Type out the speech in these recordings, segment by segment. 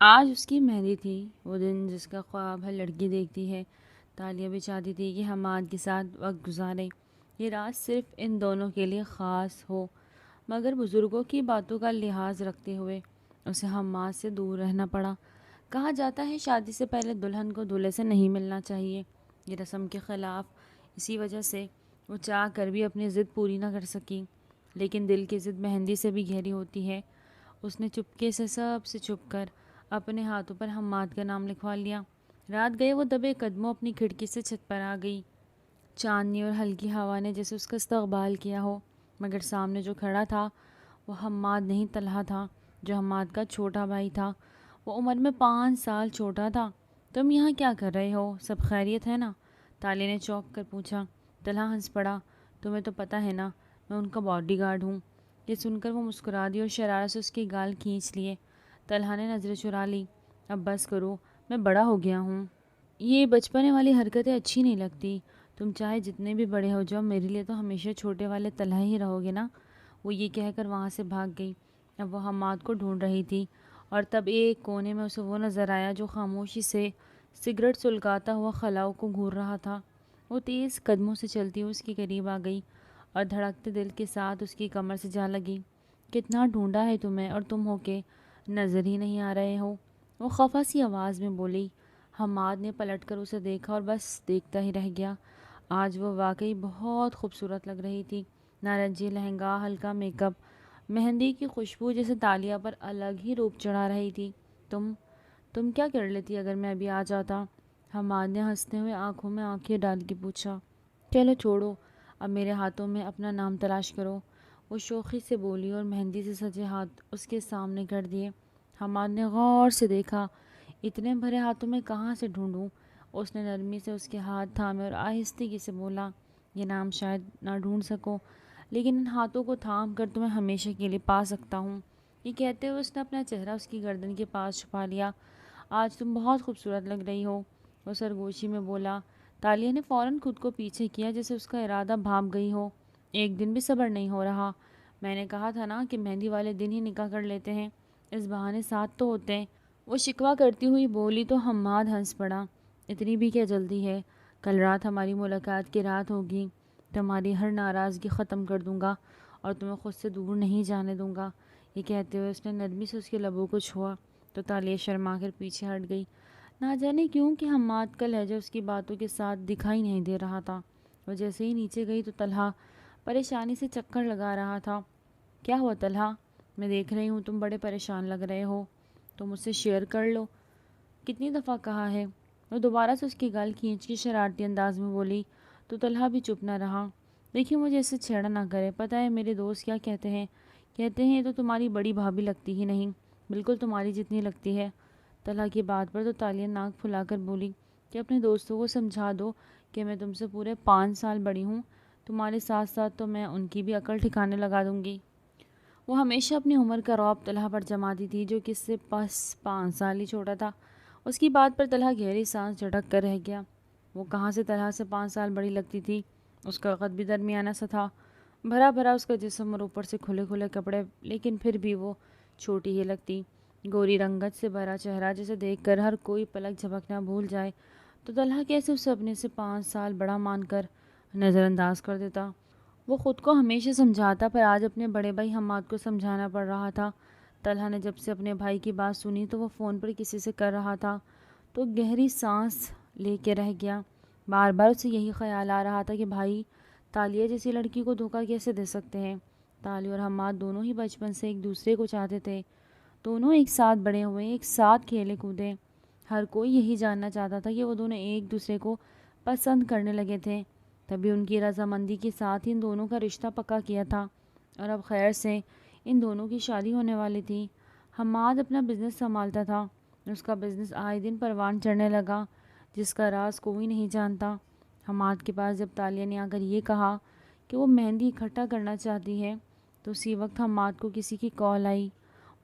آج اس کی مہندی تھی، وہ دن جس کا خواب ہر لڑکی دیکھتی ہے۔ تالیہ بھی چاہتی تھی کہ حماد کے ساتھ وقت گزارے، یہ رات صرف ان دونوں کے لیے خاص ہو، مگر بزرگوں کی باتوں کا لحاظ رکھتے ہوئے اسے حماد سے دور رہنا پڑا۔ کہا جاتا ہے شادی سے پہلے دلہن کو دولہے سے نہیں ملنا چاہیے، یہ رسم کے خلاف۔ اسی وجہ سے وہ چاہ کر بھی اپنی ضد پوری نہ کر سکی، لیکن دل کی ضد مہندی سے بھی گہری ہوتی ہے۔ اس نے چپکے سے سب سے چھپ کر اپنے ہاتھوں پر حماد کا نام لکھوا لیا۔ رات گئے وہ دبے قدموں اپنی کھڑکی سے چھت پر آ گئی۔ چاندنی اور ہلکی ہوا نے جیسے اس کا استقبال کیا ہو، مگر سامنے جو کھڑا تھا وہ حماد نہیں، طلحہ تھا، جو حماد کا چھوٹا بھائی تھا۔ وہ عمر میں 5 سال چھوٹا تھا۔ تم یہاں کیا کر رہے ہو؟ سب خیریت ہے نا؟ تالیہ نے چونک کر پوچھا۔ طلحہ ہنس پڑا۔ تمہیں تو پتہ ہے نا، میں ان کا باڈی گارڈ ہوں۔ یہ سن کر وہ مسکرا دی اور شرارت سے اس کے گال کھینچ لیے۔ طلحہ نے نظریں چرا لی۔ اب بس کرو، میں بڑا ہو گیا ہوں، یہ بچپنے والی حرکتیں اچھی نہیں لگتی۔ تم چاہے جتنے بھی بڑے ہو جاؤ، میرے لیے تو ہمیشہ چھوٹے والے طلحہ ہی رہو گے نا۔ وہ یہ کہہ کر وہاں سے بھاگ گئی۔ اب وہ حماد کو ڈھونڈ رہی تھی، اور تب ایک کونے میں اسے وہ نظر آیا جو خاموشی سے سگریٹ سلگاتا ہوا خلاؤ کو گھور رہا تھا۔ وہ تیز قدموں سے چلتی ہوئی اس کے قریب آ گئی اور دھڑکتے دل کے ساتھ اس کی کمر سے جا لگی۔ کتنا ڈھونڈا ہے تمہیں، اور تم ہو کہ نظر ہی نہیں آ رہے ہو، وہ خفا سی آواز میں بولی۔ حماد نے پلٹ کر اسے دیکھا اور بس دیکھتا ہی رہ گیا۔ آج وہ واقعی بہت خوبصورت لگ رہی تھی۔ نارنجی لہنگا، ہلکا میک اپ، مہندی کی خوشبو جیسے تالیہ پر الگ ہی روپ چڑھا رہی تھی۔ تم کیا کر لیتی اگر میں ابھی آ جاتا؟ حماد نے ہنستے ہوئے آنکھوں میں آنکھیں ڈال کے پوچھا۔ چلو چھوڑو، اب میرے ہاتھوں میں اپنا نام تلاش کرو، وہ شوخی سے بولی اور مہندی سے سجے ہاتھ اس کے سامنے کر دیے۔ حماد نے غور سے دیکھا۔ اتنے بھرے ہاتھوں میں کہاں سے ڈھونڈوں؟ اس نے نرمی سے اس کے ہاتھ تھامے اور آہستگی سے بولا، یہ نام شاید نہ ڈھونڈ سکو، لیکن ان ہاتھوں کو تھام کر تمہیں ہمیشہ کے لیے پا سکتا ہوں۔ یہ کہتے ہوئے اس نے اپنا چہرہ اس کی گردن کے پاس چھپا لیا۔ آج تم بہت خوبصورت لگ رہی ہو، وہ سرگوشی میں بولا۔ تالیہ نے فوراً خود کو پیچھے کیا جیسے اس کا ارادہ بھانپ گئی ہو۔ ایک دن بھی صبر نہیں ہو رہا؟ میں نے کہا تھا نا کہ مہندی والے دن ہی نکاح کر لیتے ہیں، اس بہانے ساتھ تو ہوتے ہیں، وہ شکوہ کرتی ہوئی بولی تو حماد ہنس پڑا۔ اتنی بھی کیا جلدی ہے؟ کل رات ہماری ملاقات کی رات ہوگی، تمہاری ہر ناراضگی ختم کر دوں گا اور تمہیں خود سے دور نہیں جانے دوں گا۔ یہ کہتے ہوئے اس نے نرمی سے اس کے لبوں کو چھوا تو تالیہ شرما کر پیچھے ہٹ گئی۔ نہ جانے کیوں کہ حماد کا لہجہ اس کی باتوں کے ساتھ دکھائی نہیں دے رہا تھا۔ وہ جیسے ہی نیچے گئی تو طلحہ پریشانی سے چکر لگا رہا تھا۔ کیا ہوا طلحہ؟ میں دیکھ رہی ہوں تم بڑے پریشان لگ رہے ہو، تو مجھ سے شیئر کر لو۔ کتنی دفعہ کہا ہے؟ وہ دوبارہ سے اس کی گال کھینچ کے شرارتی انداز میں بولی تو طلحہ بھی چپ نہ رہا۔ دیکھیے مجھے اس سے چھیڑا نہ کرے، پتہ ہے میرے دوست کیا کہتے ہیں یہ تو تمہاری بڑی بھابھی لگتی ہی نہیں، بالکل تمہاری جتنی لگتی ہے۔ طلحہ کی بات پر تو تالیہ ناک پھلا کر بولی کہ اپنے دوستوں کو سمجھا دو کہ میں تم سے پورے 5 سال بڑی ہوں، تمہارے ساتھ ساتھ تو میں ان کی بھی عقل ٹھکانے لگا دوں گی۔ وہ ہمیشہ اپنی عمر کا رعب طلحہ پر جماتی تھی جو کہ اس سے بس 5 سال ہی چھوٹا تھا۔ اس کی بات پر طلحہ گہری سانس جھٹک کر رہ گیا۔ وہ کہاں سے طلحہ سے 5 سال بڑی لگتی تھی؟ اس کا قد بھی درمیانہ سا تھا، بھرا بھرا اس کا جسم اور اوپر سے کھلے کھلے کپڑے، لیکن پھر بھی وہ چھوٹی ہی لگتی۔ گوری رنگت سے بھرا چہرہ جسے دیکھ کر ہر کوئی پلک جھپکنا بھول جائے، تو طلحہ کیسے اسے اپنے سے 5 سال بڑا مان کر نظر انداز کر دیتا؟ وہ خود کو ہمیشہ سمجھاتا، پر آج اپنے بڑے بھائی حماد کو سمجھانا پڑ رہا تھا۔ طلحہ نے جب سے اپنے بھائی کی بات سنی تو وہ فون پر کسی سے کر رہا تھا تو گہری سانس لے کے رہ گیا۔ بار بار اسے یہی خیال آ رہا تھا کہ بھائی تالیہ جیسی لڑکی کو دھوکہ کیسے دے سکتے ہیں؟ تالیہ اور حماد دونوں ہی بچپن سے ایک دوسرے کو چاہتے تھے، دونوں ایک ساتھ بڑے ہوئے، ایک ساتھ کھیلے کودے۔ ہر کوئی یہی جاننا چاہتا تھا کہ وہ دونوں ایک دوسرے کو پسند کرنے لگے تھے، تبھی ان کی رضامندی کے ساتھ ان دونوں کا رشتہ پکا کیا تھا، اور اب خیر سے ان دونوں کی شادی ہونے والی تھی۔ حماد اپنا بزنس سنبھالتا تھا، اس کا بزنس آئے دن پروان چڑھنے لگا، جس کا راز کوئی نہیں جانتا۔ حماد کے پاس جب تالیہ نے آ کر یہ کہا کہ وہ مہندی اکٹھا کرنا چاہتی ہے تو اسی وقت حماد کو کسی کی کال آئی۔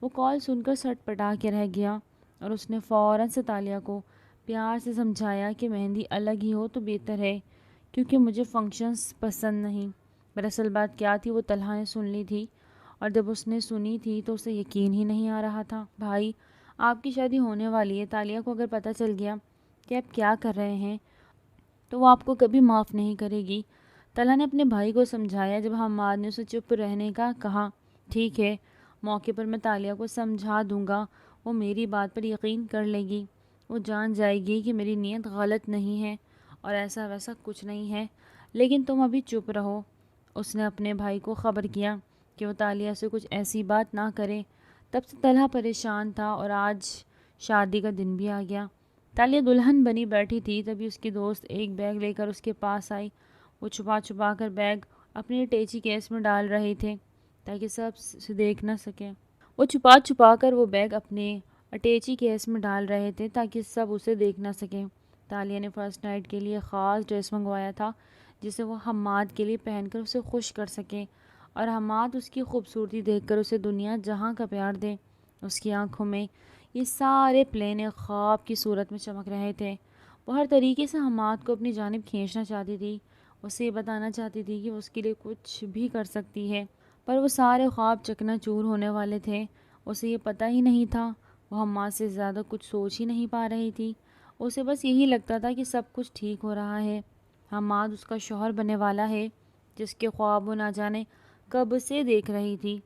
وہ کال سن کر سٹ پٹا کے رہ گیا اور اس نے فوراً سے تالیہ کو پیار سے سمجھایا کہ مہندی الگ ہی ہو تو بہتر ہے، کیونکہ مجھے فنکشنز پسند نہیں۔ دراصل بات کیا تھی وہ طلحہ نے سن لی تھی، اور جب اس نے سنی تھی تو اسے یقین ہی نہیں آ رہا تھا۔ بھائی آپ کی شادی ہونے والی ہے، تالیہ کو اگر پتہ چل گیا کہ آپ کیا کر رہے ہیں تو وہ آپ کو کبھی معاف نہیں کرے گی۔ طلحہ نے اپنے بھائی کو سمجھایا۔ جب حماد نے اسے چپ رہنے کا کہا، ٹھیک ہے، موقع پر میں تالیہ کو سمجھا دوں گا، وہ میری بات پر یقین کر لے گی، وہ جان جائے گی کہ میری نیت غلط نہیں ہے اور ایسا ویسا کچھ نہیں ہے، لیکن تم ابھی چپ رہو۔ اس نے اپنے بھائی کو خبر کیا کہ وہ تالیہ سے کچھ ایسی بات نہ کرے۔ تب سے طلحہ پریشان تھا اور آج شادی کا دن بھی آ گیا۔ تالیہ دلہن بنی بیٹھی تھی، تبھی اس کی دوست ایک بیگ لے کر اس کے پاس آئی۔ وہ چھپا چھپا کر بیگ اپنے اٹیچی کیس میں ڈال رہے تھے تاکہ سب اسے دیکھ نہ سکیں۔ وہ چھپا چھپا کر وہ بیگ اپنے اٹیچی کیس میں ڈال رہے تھے تاکہ سب اسے دیکھ نہ سکیں۔ تالیہ نے فرسٹ نائٹ کے لیے خاص ڈریس منگوایا تھا جسے وہ حماد کے لیے پہن کر اسے خوش کر سکے اور حماد اس کی خوبصورتی دیکھ کر اسے دنیا جہاں کا پیار دے۔ اس کی آنکھوں میں یہ سارے پلین ایک خواب کی صورت میں چمک رہے تھے۔ وہ ہر طریقے سے حماد کو اپنی جانب کھینچنا چاہتی تھی، اسے یہ بتانا چاہتی تھی کہ وہ اس کے لیے کچھ بھی کر سکتی ہے، پر وہ سارے خواب چکنا چور ہونے والے تھے۔ اسے یہ پتہ ہی نہیں تھا، وہ حماد سے زیادہ کچھ سوچ ہی نہیں پا رہی تھی۔ اسے بس یہی لگتا تھا کہ سب کچھ ٹھیک ہو رہا ہے، حماد اس کا شوہر بننے والا ہے جس کے خواب وہ نہ جانے کب سے دیکھ رہی تھی۔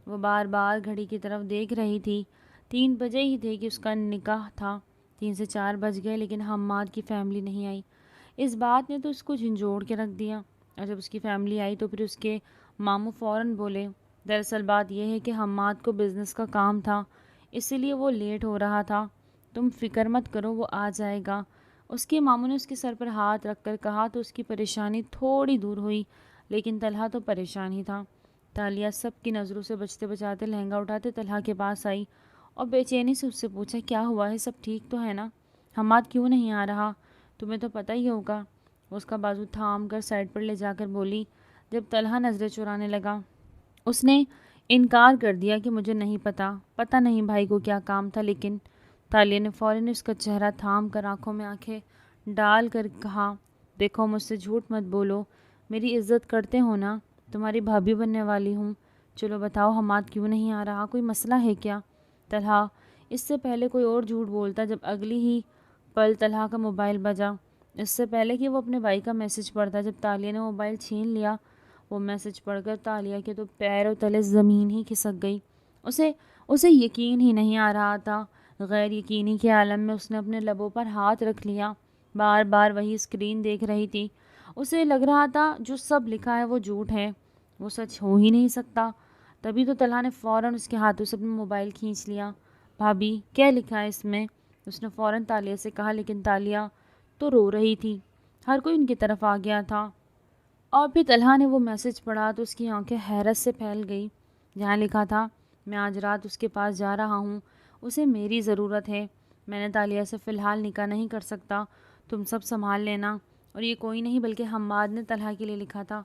وہ بار بار گھڑی کی طرف دیکھ رہی تھی۔ 3 بجے ہی تھے کہ اس کا نکاح تھا۔ 3 سے 4 بج گئے لیکن حماد کی فیملی نہیں آئی۔ اس بات نے تو اس کو جھنجھوڑ کے رکھ دیا، اور جب اس کی فیملی آئی تو پھر اس کے ماموں فوراً بولے، دراصل بات یہ ہے کہ حماد کو بزنس کا کام تھا، اسی لیے وہ لیٹ ہو رہا تھا، تم فکر مت کرو، وہ آ جائے گا۔ اس کے ماموں نے اس کے سر پر ہاتھ رکھ کر کہا تو اس کی پریشانی تھوڑی دور ہوئی، لیکن طلحہ تو پریشان ہی تھا۔ تالیہ سب کی نظروں سے بچتے بچاتے لہنگا اٹھاتے طلحہ کے پاس آئی اور بے چینی سے اس سے پوچھا، کیا ہوا ہے، سب ٹھیک تو ہے نا؟ حماد کیوں نہیں آ رہا؟ تمہیں تو پتہ ہی ہوگا۔ وہ اس کا بازو تھام کر سائڈ پر لے جا کر بولی۔ جب طلحہ نظریں چرانے لگا اس نے انکار کر دیا کہ مجھے نہیں پتہ نہیں بھائی کو کیا کام تھا، لیکن تالیہ نے فوراً اس کا چہرہ تھام کر آنکھوں میں آنکھیں ڈال کر کہا، دیکھو مجھ سے جھوٹ مت بولو، میری عزت کرتے ہو نا، تمہاری بھابھی بننے والی ہوں، چلو بتاؤ حماد کیوں نہیں آ رہا، کوئی مسئلہ ہے کیا؟ طلحہ اس سے پہلے کوئی اور جھوٹ بولتا جب اگلی ہی پل طلحہ کا موبائل بجا۔ اس سے پہلے کہ وہ اپنے بھائی کا میسج پڑھتا، جب تالیہ نے موبائل چھین لیا، وہ میسج پڑھ کر تالیہ کے تو پیروں تلے زمین ہی کھسک گئی۔ اسے یقین ہی نہیں آ رہا تھا۔ غیر یقینی کے عالم میں اس نے اپنے لبوں پر ہاتھ رکھ لیا، بار بار وہی اسکرین دیکھ رہی تھی۔ اسے لگ رہا تھا جو سب لکھا ہے وہ جھوٹ ہے، وہ سچ ہو ہی نہیں سکتا۔ تبھی تو طلحہ نے فوراً اس کے ہاتھوں سے اپنا موبائل کھینچ لیا۔ بھابھی کیا لکھا ہے اس میں؟ اس نے فوراً تالیہ سے کہا، لیکن تالیہ تو رو رہی تھی۔ ہر کوئی ان کی طرف آ گیا تھا اور پھر طلحہ نے وہ میسج پڑھا تو اس کی آنکھیں حیرت سے پھیل گئی۔ جہاں لکھا تھا، میں آج رات اس کے پاس جا رہا ہوں، اسے میری ضرورت ہے، میں نے تالیہ سے فی الحال نکاح نہیں کر سکتا، تم سب سنبھال لینا۔ اور یہ کوئی نہیں بلکہ حماد نے طلحہ کے لیے لکھا تھا۔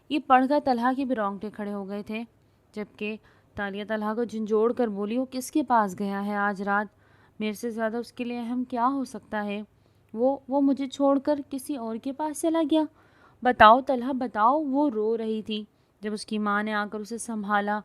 یہ پڑھ کر طلحہ کے بھی رونگٹے کھڑے ہو گئے تھے، جبکہ تالیہ طلحہ کو جھنجھوڑ کر بولی، وہ کس کے پاس گیا ہے آج رات؟ میرے سے زیادہ اس کے لیے اہم کیا ہو سکتا ہے؟ وہ مجھے چھوڑ کر کسی اور کے پاس چلا گیا؟ بتاؤ طلحہ بتاؤ۔ وہ رو رہی تھی۔ جب اس کی ماں نے آ کر اسے سنبھالا،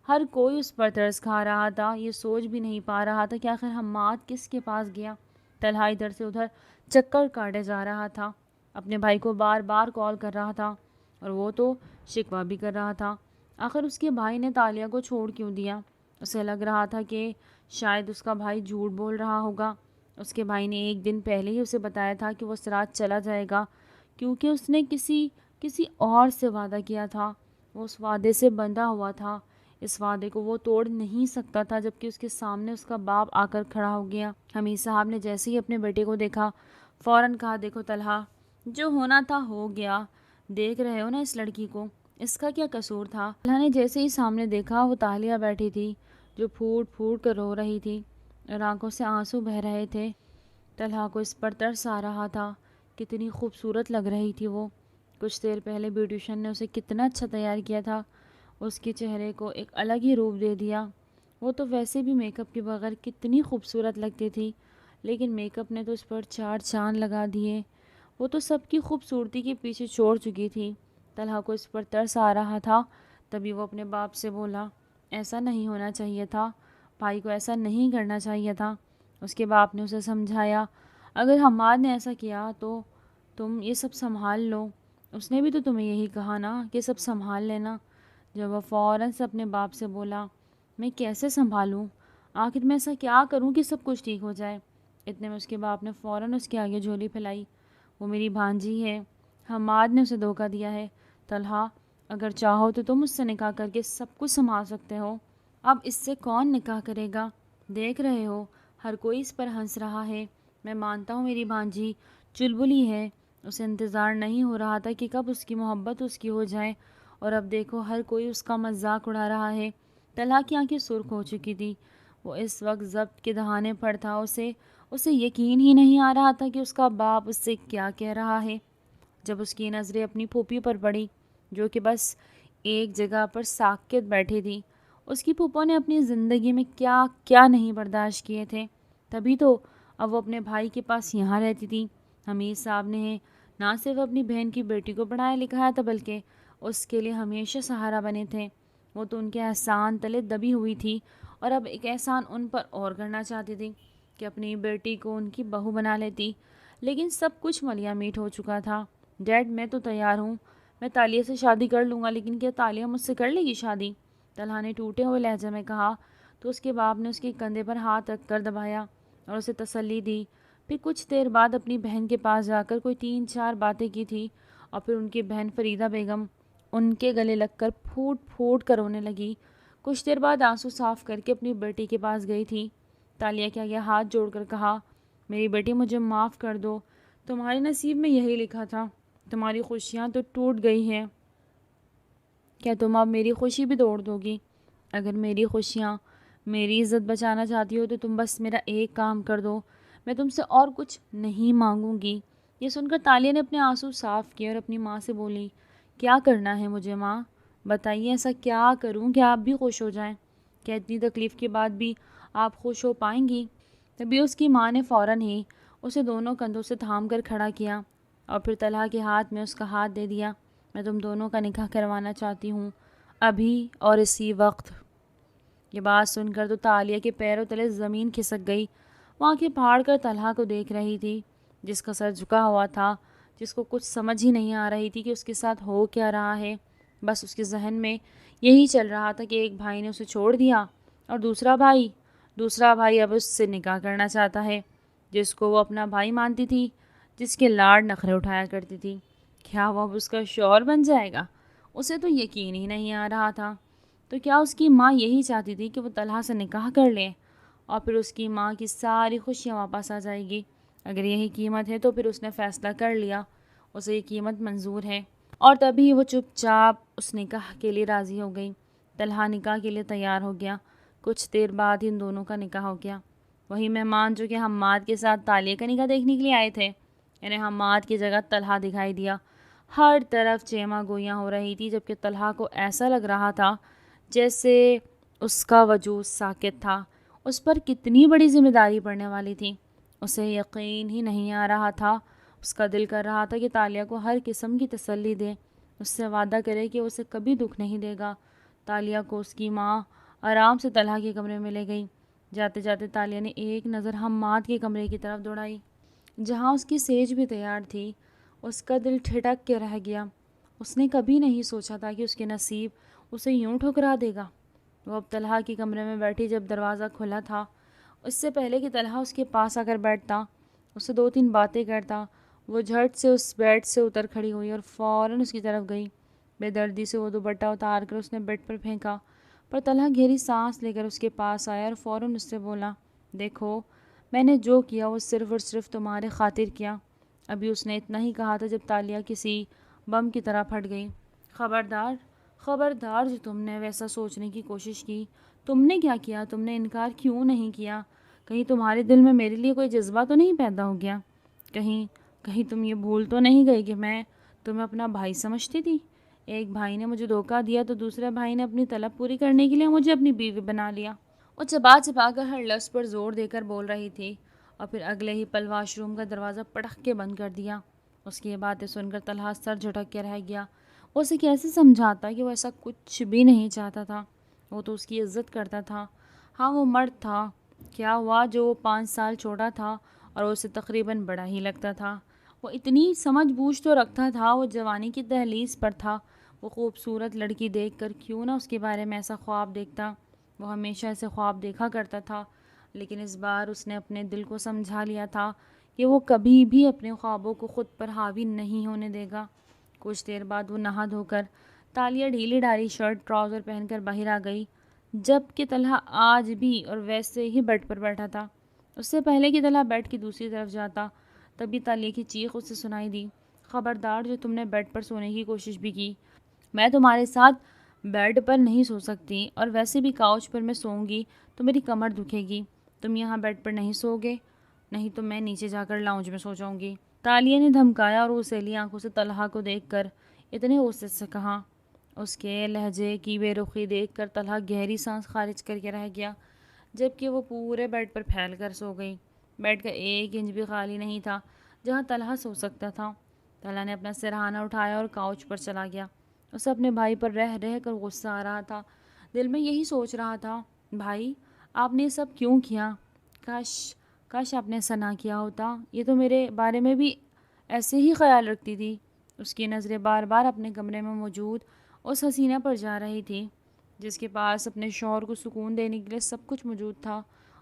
ہر کوئی اس پر ترس کھا رہا تھا، یہ سوچ بھی نہیں پا رہا تھا کہ آخر حماد کس کے پاس گیا۔ طلحہ ادھر سے ادھر چکر کاٹے جا رہا تھا، اپنے بھائی کو بار بار کال کر رہا تھا اور وہ تو شکوہ بھی کر رہا تھا۔ آخر اس کے بھائی نے تالیہ کو چھوڑ کیوں دیا؟ اسے لگ رہا تھا کہ شاید اس کا بھائی جھوٹ بول رہا ہوگا۔ اس کے بھائی نے ایک دن پہلے ہی اسے بتایا تھا کہ وہ اس رات چلا جائے گا، کیونکہ اس نے کسی اور سے وعدہ کیا تھا، وہ اس وعدے سے بندھا ہوا تھا، اس وعدے کو وہ توڑ نہیں سکتا تھا۔ جبکہ اس کے سامنے اس کا باپ آ کر کھڑا ہو گیا۔ حمید صاحب نے جیسے ہی اپنے بیٹے کو دیکھا فوراً کہا، دیکھو طلحہ، جو ہونا تھا ہو گیا، دیکھ رہے ہو نا اس لڑکی کو، اس کا کیا قصور تھا؟ طلحہ نے جیسے ہی سامنے دیکھا، وہ تالیہ بیٹھی تھی جو پھوٹ پھوٹ کر رو رہی تھی اور آنکھوں سے آنسو بہہ رہے تھے۔ طلحہ کو اس پر ترس آ رہا تھا، کتنی خوبصورت لگ رہی تھی وہ۔ کچھ دیر پہلے بیوٹیشن نے اسے کتنا اچھا تیار کیا تھا، اس کے چہرے کو ایک الگ ہی روپ دے دیا۔ وہ تو ویسے بھی میک اپ کے بغیر کتنی خوبصورت لگتی تھی، لیکن میک اپ نے تو اس پر 4 چاند لگا دیے۔ وہ تو سب کی خوبصورتی کے پیچھے چھوڑ چکی تھی۔ طلحہ کو اس پر ترس آ رہا تھا، تبھی وہ اپنے باپ سے بولا، ایسا نہیں ہونا چاہیے تھا، بھائی کو ایسا نہیں کرنا چاہیے تھا۔ اس کے باپ نے اسے سمجھایا، اگر حماد نے ایسا کیا تو تم یہ سب سنبھال لو، اس نے بھی تو تمہیں یہی کہا نا کہ سب سنبھال لینا۔ جب وہ فوراً سے اپنے باپ سے بولا، میں کیسے سنبھالوں، آخر میں ایسا کیا کروں کہ سب کچھ ٹھیک ہو جائے؟ اتنے میں اس کے باپ نے فوراً اس کے آگے جھولی پھیلائی، وہ میری بھانجی ہے، حماد نے اسے دھوکہ دیا ہے، طلحہ اگر چاہو تو تم اس سے نکاح کر کے سب کچھ سنبھال سکتے ہو، اب اس سے کون نکاح کرے گا؟ دیکھ رہے ہو ہر کوئی اس پر ہنس رہا ہے۔ میں مانتا ہوں میری بھانجی چلبلی ہے، اسے انتظار نہیں ہو رہا تھا کہ کب اس کی محبت اس کی ہو جائے، اور اب دیکھو ہر کوئی اس کا مذاق اڑا رہا ہے۔ طلحہ کی آنکھیں سرخ ہو چکی تھی، وہ اس وقت ضبط کے دہانے پر تھا، اسے یقین ہی نہیں آ رہا تھا کہ اس کا باپ اس سے کیا کہہ رہا ہے۔ جب اس کی نظریں اپنی پھوپھی پر پڑی جو کہ بس ایک جگہ پر ساکت بیٹھی تھی، اس کی پھوپھو نے اپنی زندگی میں کیا کیا نہیں برداشت کیے تھے، تبھی تو اب وہ اپنے بھائی کے پاس یہاں رہتی تھی۔ حمید صاحب نے نہ صرف اپنی بہن کی بیٹی کو پڑھایا لکھایا تھا بلکہ اس کے لیے ہمیشہ سہارا بنے تھے۔ وہ تو ان کے احسان تلے دبی ہوئی تھی اور اب ایک احسان ان پر اور کرنا چاہتی تھی کہ اپنی بیٹی کو ان کی بہو بنا لیتی، لیکن سب کچھ ملیا میٹ ہو چکا تھا۔ ڈیڈ میں تو تیار ہوں، میں تالیہ سے شادی کر لوں گا، لیکن کیا تالیہ مجھ سے کر لے گی شادی؟ طلحہ نے ٹوٹے ہوئے لہجے میں کہا تو اس کے باپ نے اس کے کندھے پر ہاتھ رکھ کر دبایا اور اسے تسلی دی۔ پھر کچھ دیر بعد اپنی بہن کے پاس جا کر کوئی 3-4 باتیں کی تھی اور پھر ان کی بہن فریدہ بیگم ان کے گلے لگ کر پھوٹ پھوٹ کر رونے لگی۔ کچھ دیر بعد آنسو صاف کر کے اپنی بیٹی کے پاس گئی تھی۔ تالیہ کے آگے ہاتھ جوڑ کر کہا، میری بیٹی مجھے معاف کر دو، تمہارے نصیب میں یہی لکھا تھا، تمہاری خوشیاں تو ٹوٹ گئی ہیں، کیا تم اب میری خوشی بھی توڑ دو گی؟ اگر میری خوشیاں، میری عزت بچانا چاہتی ہو تو تم بس میرا ایک کام کر دو، میں تم سے اور کچھ نہیں مانگوں گی۔ یہ سن کر تالیہ نے اپنے آنسو صاف کیے اور اپنی ماں سے بولی، کیا کرنا ہے مجھے ماں؟ بتائیے ایسا کیا کروں کہ آپ بھی خوش ہو جائیں؟ کیا اتنی تکلیف کے بعد بھی آپ خوش ہو پائیں گی؟ تبھی اس کی ماں نے فوراً ہی اسے دونوں کندھوں سے تھام کر کھڑا کیا اور پھر طلحہ کے ہاتھ میں اس کا ہاتھ دے دیا۔ میں تم دونوں کا نکاح کروانا چاہتی ہوں، ابھی اور اسی وقت۔ یہ بات سن کر تو تالیہ کے پیروں تلے زمین کھسک گئی، وہ آنکھیں پھاڑ کر طلحہ کو دیکھ رہی تھی جس کا سر جھکا ہوا تھا، جس کو کچھ سمجھ ہی نہیں آ رہی تھی کہ اس کے ساتھ ہو کیا رہا ہے۔ بس اس کے ذہن میں یہی چل رہا تھا کہ ایک بھائی نے اسے چھوڑ دیا اور دوسرا بھائی اب اس سے نکاح کرنا چاہتا ہے، جس کو وہ اپنا بھائی مانتی تھی، جس کے لاڈ نخرے اٹھایا کرتی تھی، کیا وہ اب اس کا شوہر بن جائے گا؟ اسے تو یقین ہی نہیں آ رہا تھا۔ تو کیا اس کی ماں یہی چاہتی تھی کہ وہ طلحہ سے نکاح کر لے اور پھر اس کی ماں کی ساری خوشیاں واپس آ جائے گی؟ اگر یہی قیمت ہے تو پھر اس نے فیصلہ کر لیا، اسے یہ قیمت منظور ہے، اور تبھی وہ چپ چاپ اس نکاح کے لیے راضی ہو گئی۔ طلحہ نکاح کے لیے تیار ہو گیا۔ کچھ دیر بعد ان دونوں کا نکاح ہو گیا۔ وہی مہمان جو کہ حماد کے ساتھ تالیہ کا نکاح دیکھنے کے لیے آئے تھے، انہیں حماد کی جگہ طلحہ دکھائی دیا۔ ہر طرف چیما گوئیاں ہو رہی تھی، جبکہ طلحہ کو ایسا لگ رہا تھا جیسے اس کا وجود ساکت تھا، اس پر کتنی بڑی ذمہ داری پڑنے والی تھی۔ اسے یقین ہی نہیں آ رہا تھا، اس کا دل کر رہا تھا کہ تالیہ کو ہر قسم کی تسلی دے، اس سے وعدہ کرے کہ اسے کبھی دکھ نہیں دے گا۔ تالیہ کو اس کی ماں آرام سے طلحہ کے کمرے میں لے گئی۔ جاتے جاتے تالیہ نے ایک نظر حماد کے کمرے کی طرف دوڑائی جہاں اس کی سیج بھی تیار تھی۔ اس کا دل ٹھٹک کے رہ گیا، اس نے کبھی نہیں سوچا تھا کہ اس کے نصیب اسے یوں ٹھکرا دے گا۔ وہ اب طلحہ کے کمرے میں بیٹھی جب دروازہ کھلا تھا، اس سے پہلے کہ طلحہ اس کے پاس آ کر بیٹھتا، اس سے 2-3 باتیں کرتا، وہ جھٹ سے اس بیڈ سے اتر کھڑی ہوئی اور فوراً اس کی طرف گئی۔ بے دردی سے وہ دوپٹہ اتار کر اس نے بیڈ پر پھینکا، پر طلحہ گہری سانس لے کر اس کے پاس آیا اور فوراً اس سے بولا، دیکھو میں نے جو کیا وہ صرف اور صرف تمہارے خاطر کیا۔ ابھی اس نے اتنا ہی کہا تھا جب تالیہ کسی بم کی طرح پھٹ گئی۔ خبردار جو تم نے ویسا سوچنے کی کوشش کی، تم نے کیا کیا؟ تم نے انکار کیوں نہیں کیا؟ کہیں تمہارے دل میں میرے لیے کوئی جذبہ تو نہیں پیدا ہو گیا؟ کہیں تم یہ بھول تو نہیں گئی کہ میں تمہیں اپنا بھائی سمجھتی تھی؟ ایک بھائی نے مجھے دھوکہ دیا تو دوسرے بھائی نے اپنی طلب پوری کرنے کے لیے مجھے اپنی بیوی بنا لیا۔ وہ چبا چبا کر ہر لفظ پر زور دے کر بول رہی تھی اور پھر اگلے ہی پل واش روم کا دروازہ پٹخ کے بند کر دیا۔ اس کی یہ باتیں سن کر طلحہ سر جھٹک کے رہ گیا۔ وہ اسے کیسے سمجھاتا کہ وہ ایسا کچھ بھی نہیں چاہتا تھا، وہ تو اس کی عزت کرتا تھا۔ ہاں وہ مرد تھا، کیا ہوا جو وہ 5 سال چھوٹا تھا اور اسے تقریباً بڑا ہی لگتا تھا۔ وہ اتنی سمجھ بوجھ تو رکھتا تھا، وہ جوانی کی دہلیز پر تھا۔ وہ خوبصورت لڑکی دیکھ کر کیوں نہ اس کے بارے میں ایسا خواب دیکھتا، وہ ہمیشہ ایسے خواب دیکھا کرتا تھا، لیکن اس بار اس نے اپنے دل کو سمجھا لیا تھا کہ وہ کبھی بھی اپنے خوابوں کو خود پر حاوی نہیں ہونے دے گا۔ کچھ دیر بعد وہ نہا دھو کر تالیہ ڈھیلی ڈھالی شرٹ ٹراؤزر پہن کر باہر آ گئی، جب کہ طلحہ آج بھی اور ویسے ہی بیڈ پر بیٹھا تھا۔ اس سے پہلے کہ طلحہ بیڈ کی دوسری طرف جاتا تبھی تالیہ کی چیخ اسے سنائی دی، خبردار جو تم نے بیڈ پر سونے کی کوشش بھی کی، میں تمہارے ساتھ بیڈ پر نہیں سو سکتی، اور ویسے بھی کاؤچ پر میں سوؤں گی تو میری کمر دکھے گی۔ تم یہاں بیڈ پر نہیں سو گے، نہیں تو میں نیچے جا کر لاؤنج میں سو جاؤں گی۔ تالیہ نے دھمکایا اور اسیلی آنکھوں سے طلحہ کو دیکھ کر اتنے غصے سے کہا۔ اس کے لہجے کی بے رخی دیکھ کر طلحہ گہری سانس خارج کر کے رہ گیا، جبکہ وہ پورے بیڈ پر پھیل کر سو گئی۔ بیڈ کا 1 انچ بھی خالی نہیں تھا جہاں طلحہ سو سکتا تھا۔ طلحہ نے اپنا سرہانہ اٹھایا اور کاؤچ پر چلا گیا۔ اسے اپنے بھائی پر رہ رہ کر غصہ آ رہا تھا، دل میں یہی سوچ رہا تھا، بھائی آپ نے یہ سب کیوں کیا؟ کاش آپ نے ایسا نہ کیا ہوتا، یہ تو میرے بارے میں بھی ایسے ہی خیال رکھتی تھی۔ اس کی نظریں بار بار اپنے کمرے میں موجود اس حسینہ پر جا رہی تھی جس کے پاس اپنے شوہر کو سکون دینے کے لیے سب کچھ موجود تھا،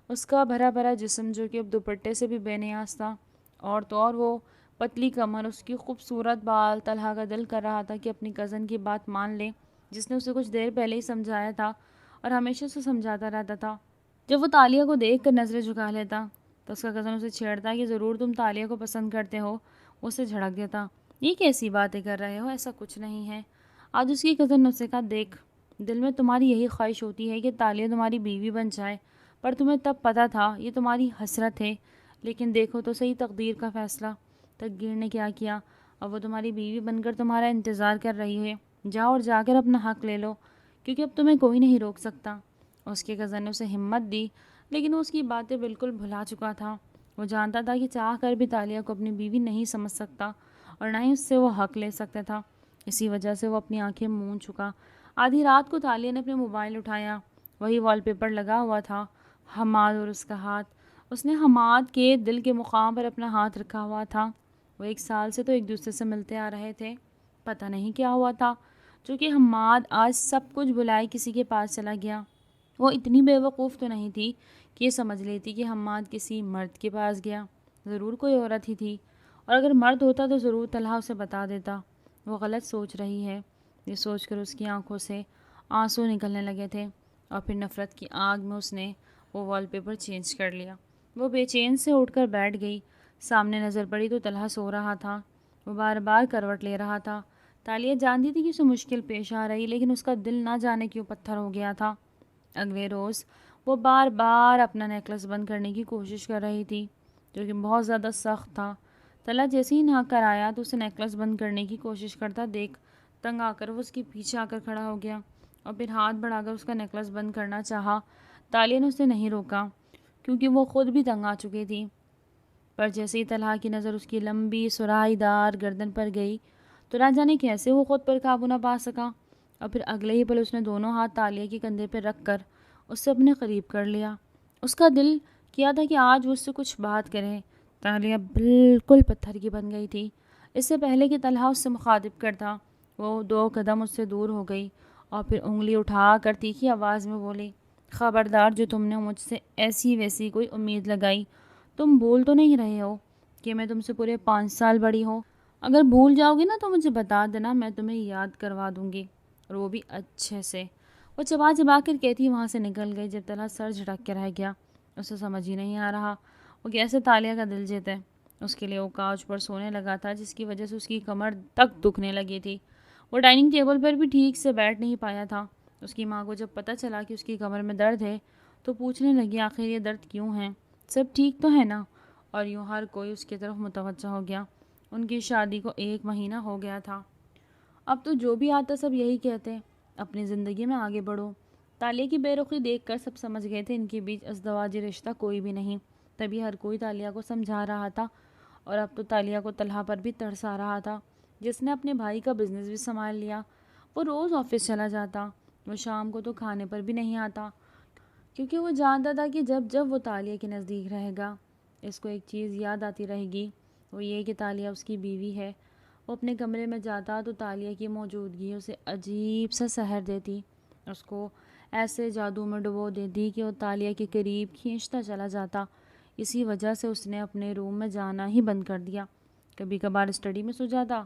اس کا بھرا بھرا جسم جو کہ اب دوپٹے سے بھی بے نیاز تھا، اور تو اور وہ پتلی کمر، اس کی خوبصورت بال۔ طلحہ کا دل کر رہا تھا کہ اپنی کزن کی بات مان لے، جس نے اسے کچھ دیر پہلے ہی سمجھایا تھا اور ہمیشہ اسے سمجھاتا رہتا تھا۔ جب وہ تالیہ کو دیکھ کر نظریں جھکا لیتا تو اس کا کزن اسے چھیڑتا کہ ضرور تم تالیہ کو پسند کرتے ہو، اسے جھڑک دیتا، یہ کیسی باتیں کر رہے ہو، ایسا کچھ نہیں ہے۔ آج اس کی کزن نے اسے کہا، دیکھ دل میں تمہاری یہی خواہش ہوتی ہے کہ تالیہ تمہاری بیوی بن جائے، پر تمہیں تب پتہ تھا یہ تمہاری حسرت ہے، لیکن دیکھو تو صحیح تقدیر کا فیصلہ، تقدیر نے کیا کیا، اب وہ تمہاری بیوی بن کر تمہارا انتظار کر رہی ہے، جاؤ اور جا کر اپنا حق لے لو، کیونکہ اب تمہیں کوئی نہیں روک سکتا۔ اس کے کزن نے اسے ہمت دی، لیکن وہ اس کی باتیں بالکل بھلا چکا تھا۔ وہ جانتا تھا کہ چاہ کر بھی تالیہ کو اپنی بیوی نہیں سمجھ سکتا اور نہ ہی اس سے وہ حق لے سکتا تھا، اسی وجہ سے وہ اپنی آنکھیں مون چکا۔ آدھی رات کو تالیہ نے اپنے موبائل اٹھایا، وہی وال پیپر لگا ہوا تھا، حماد اور اس کا ہاتھ۔ اس نے حماد کے دل کے مقام پر اپنا ہاتھ رکھا ہوا تھا۔ وہ 1 سال سے تو ایک دوسرے سے ملتے آ رہے تھے، پتہ نہیں کیا ہوا تھا جو کہ حماد آج سب کچھ بلائے کسی کے پاس چلا گیا۔ وہ اتنی بے وقوف تو نہیں تھی کہ یہ سمجھ لیتی کہ حماد کسی مرد کے پاس گیا، ضرور کوئی عورت ہی تھی، اور اگر مرد ہوتا تو ضرور طلحہ اسے بتا دیتا۔ وہ غلط سوچ رہی ہے، یہ سوچ کر اس کی آنکھوں سے آنسو نکلنے لگے تھے، اور پھر نفرت کی آگ میں اس نے وہ وال پیپر چینج کر لیا۔ وہ بے چین سے اٹھ کر بیٹھ گئی، سامنے نظر پڑی تو طلحہ سو رہا تھا، وہ بار بار کروٹ لے رہا تھا۔ تالیہ جانتی تھی کہ اسے مشکل پیش آ رہی، لیکن اس کا دل نہ جانے کیوں پتھر ہو گیا تھا۔ اگلے روز وہ بار بار اپنا نیکلس بند کرنے کی کوشش کر رہی تھی، جو کہ بہت زیادہ سخت تھا۔ طلحہ جیسے ہی نہا کر آیا تو اسے نیکلس بند کرنے کی کوشش کرتا دیکھ تنگ آ کر وہ اس کے پیچھے آ کر کھڑا ہو گیا اور پھر ہاتھ بڑھا کر اس کا نیکلس بند کرنا چاہا۔ تالیہ نے اسے نہیں روکا کیونکہ وہ خود بھی تنگ آ چکی تھی، پر جیسے ہی طلحہ کی نظر اس کی لمبی سرائی دار گردن پر گئی تو نہ جانے کیسے وہ خود پر قابو نہ پا سکا، اور پھر اگلے ہی پل اس نے دونوں ہاتھ تالیہ کے کندھے پہ رکھ کر اس سے اپنے قریب کر لیا۔ اس کا دل کیا تھا کہ آج وہ اس سے کچھ بات کرے۔ تالیہ بالکل پتھر کی بن گئی تھی۔ اس سے پہلے کہ طلحہ اس سے مخاطب کرتا وہ 2 قدم اس سے دور ہو گئی اور پھر انگلی اٹھا کر تیکھی آواز میں بولی، خبردار جو تم نے مجھ سے ایسی ویسی کوئی امید لگائی، تم بھول تو نہیں رہے ہو کہ میں تم سے پورے 5 سال بڑی ہوں؟ اگر بھول جاؤ گے نا تو مجھے بتا دینا، میں تمہیں یاد کروا دوں گی، اور وہ بھی اچھے سے۔ وہ چبا چبا کر کہتی وہاں سے نکل گئی، جب طلحہ سر جھٹک کے رہ گیا۔ اسے سمجھ ہی نہیں آ رہا وہ کیسے تالیہ کا دل جیتے۔ اس کے لیے وہ کاؤچ پر سونے لگا تھا، جس کی وجہ سے اس کی کمر تک دکھنے لگی تھی۔ وہ ڈائننگ ٹیبل پر بھی ٹھیک سے بیٹھ نہیں پایا تھا۔ اس کی ماں کو جب پتہ چلا کہ اس کی کمر میں درد ہے تو پوچھنے لگی، آخر یہ درد کیوں ہے، سب ٹھیک تو ہے نا؟ اور یوں ہر کوئی اس کی طرف متوجہ ہو گیا۔ ان کی شادی کو 1 مہینہ ہو گیا تھا۔ اب تو جو بھی آتا سب یہی کہتے، اپنی زندگی میں آگے بڑھو۔ تالیہ کی بے رخی دیکھ کر سب سمجھ گئے تھے ان کے بیچ ازدواجی رشتہ کوئی بھی نہیں۔ تبھی ہر کوئی تالیہ کو سمجھا رہا تھا، اور اب تو تالیہ کو طلحہ پر بھی ترس آ رہا تھا، جس نے اپنے بھائی کا بزنس بھی سنبھال لیا۔ وہ روز آفس چلا جاتا، وہ شام کو تو کھانے پر بھی نہیں آتا، کیونکہ وہ جانتا تھا کہ جب جب وہ تالیہ کے نزدیک رہے گا اس کو ایک چیز یاد آتی رہے گی، وہ یہ کہ تالیہ اس کی بیوی ہے۔ وہ اپنے کمرے میں جاتا تو تالیہ کی موجودگی اسے عجیب سا سحر دیتی، اس کو ایسے جادو میں ڈبو دیتی کہ وہ تالیہ کے قریب کھینچتا چلا جاتا۔ اسی وجہ سے اس نے اپنے روم میں جانا ہی بند کر دیا۔ کبھی کبھار اسٹڈی میں سو جاتا،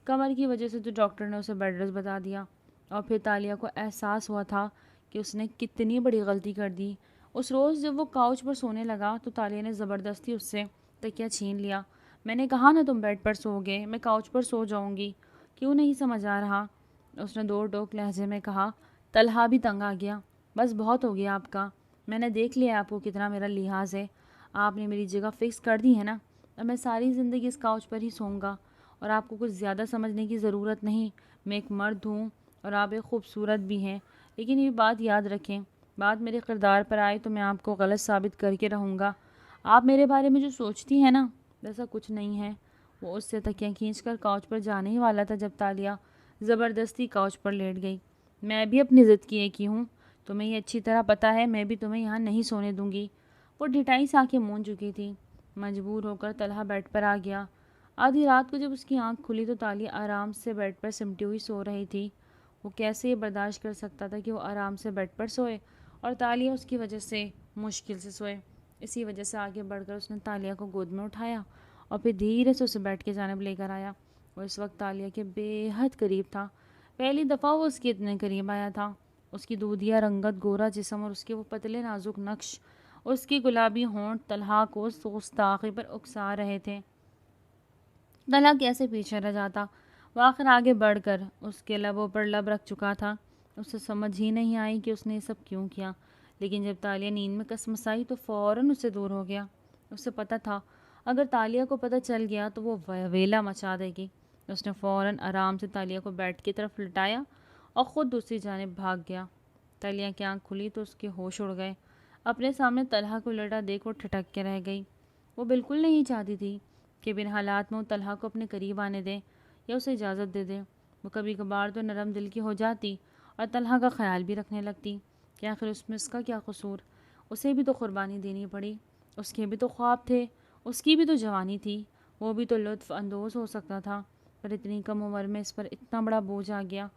کمر کی وجہ سے تو ڈاکٹر نے اسے بیڈ ریسٹ بتا دیا۔ اور پھر تالیہ کو احساس ہوا تھا کہ اس نے کتنی بڑی غلطی کر دی۔ اس روز جب وہ کاؤچ پر سونے لگا تو تالیہ نے زبردستی اس سے تکیہ چھین لیا۔ میں نے کہا نا تم بیڈ پر سو گے، میں کاؤچ پر سو جاؤں گی، کیوں نہیں سمجھ آ رہا؟ اس نے دو ٹوک لہجے میں کہا۔ طلحہ بھی تنگ آ گیا۔ بس بہت ہو گیا آپ کا، میں نے دیکھ لیا آپ کو کتنا میرا لحاظ ہے، آپ نے میری جگہ فکس کر دی ہے نا، اب میں ساری زندگی اس کاؤچ پر ہی سوؤں گا، اور آپ کو کچھ زیادہ سمجھنے کی ضرورت نہیں، میں ایک مرد ہوں اور آپ ایک خوبصورت بھی ہیں، لیکن یہ بات یاد رکھیں، بات میرے کردار پر آئے تو میں آپ کو غلط ثابت کر کے رہوں گا۔ آپ میرے بارے میں جو سوچتی ہیں نا ویسا کچھ نہیں ہے۔ وہ اس سے تکیاں کھینچ کر کاؤچ پر جانے ہی والا تھا جب تالیہ زبردستی کاؤچ پر لیٹ گئی۔ میں بھی اپنی ضد کی ایک ہی ہوں، تمہیں یہ اچھی طرح پتہ ہے، میں بھی تمہیں یہاں نہیں سونے دوں گی۔ وہ ڈھٹائی سے آنکھیں مون چکی تھی۔ مجبور ہو کر طلحہ بیڈ پر آ گیا۔ آدھی رات کو جب اس کی آنکھ کھلی تو تالیہ آرام سے بیڈ پر سمٹی ہوئی سو رہی تھی۔ وہ کیسے یہ برداشت کر سکتا تھا کہ وہ آرام سے بیڈ پر سوئے اور تالیہ اس کی وجہ سے مشکل سے سوئے۔ اسی وجہ سے آگے بڑھ کر اس نے تالیہ کو گود میں اٹھایا اور پھر دھیرے سے اسے بیڈ کی جانب لے کر آیا۔ وہ اس وقت تالیہ کے بے حد قریب تھا۔ پہلی دفعہ وہ اس کے اتنے قریب آیا تھا۔ اس کی دودھیا رنگت، گورا جسم اور اس کے وہ پتلے نازک نقش، اس کی گلابی ہونٹ طلحہ کو سوزتاخی پر اکسا رہے تھے۔ طلحہ کیسے پیچھے رہ جاتا؟ وہ آخر آگے بڑھ کر اس کے لبوں پر لب رکھ چکا تھا۔ اسے سمجھ ہی نہیں آئی کہ اس نے یہ سب کیوں کیا، لیکن جب تالیہ نیند میں کسمسائی تو فوراً اس سے دور ہو گیا۔ اسے پتہ تھا اگر تالیہ کو پتہ چل گیا تو وہ ویلا مچا دے گی۔ اس نے فوراً آرام سے تالیہ کو بیڈ کی طرف لٹایا اور خود دوسری جانب بھاگ گیا۔ تالیہ کی آنکھ کھلی تو اس کے ہوش اڑ گئے۔ اپنے سامنے طلحہ کو لیٹا دیکھ وہ ٹھٹک کے رہ گئی۔ وہ بالکل نہیں چاہتی تھی کہ بن حالات میں وہ طلحہ کو اپنے قریب آنے دے یا اسے اجازت دے دے۔ وہ کبھی کبھار تو نرم دل کی ہو جاتی اور طلحہ کا خیال بھی رکھنے لگتی کہ آخر اس میں اس کا کیا قصور، اسے بھی تو قربانی دینی پڑی، اس کے بھی تو خواب تھے، اس کی بھی تو جوانی تھی، وہ بھی تو لطف اندوز ہو سکتا تھا، پر اتنی کم عمر میں اس پر اتنا بڑا بوجھ آ گیا۔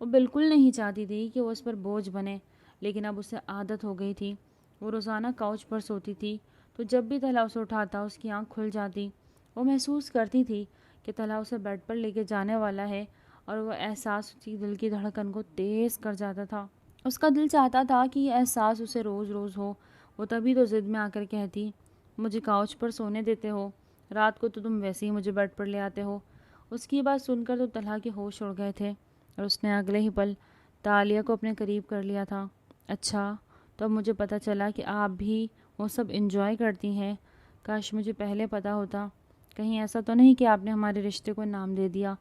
وہ بالکل نہیں چاہتی تھی کہ وہ اس پر بوجھ بنے، لیکن اب اسے عادت ہو گئی تھی۔ وہ روزانہ کاؤچ پر سوتی تھی تو جب بھی طلحہ اسے اٹھاتا اس کی آنکھ کھل جاتی۔ وہ محسوس کرتی تھی کہ طلحہ اسے بیڈ پر لے کے جانے والا ہے، اور وہ احساس اس کی دل کی دھڑکن کو تیز کر جاتا تھا۔ اس کا دل چاہتا تھا کہ یہ احساس اسے روز روز ہو۔ وہ تبھی تو ضد میں آ کر کہتی، مجھے کاؤچ پر سونے دیتے ہو، رات کو تو تم ویسے ہی مجھے بیڈ پر لے آتے ہو۔ اس کی بات سن کر تو طلحہ کے ہوش اڑ گئے تھے اور اس نے اگلے ہی پل تالیہ کو اپنے قریب کر لیا تھا۔ اچھا، تو اب مجھے پتہ چلا کہ آپ بھی وہ سب انجوائے کرتی ہیں، کاش مجھے پہلے پتہ ہوتا۔ کہیں ایسا تو نہیں کہ آپ نے ہمارے رشتے کو نام دے دیا؟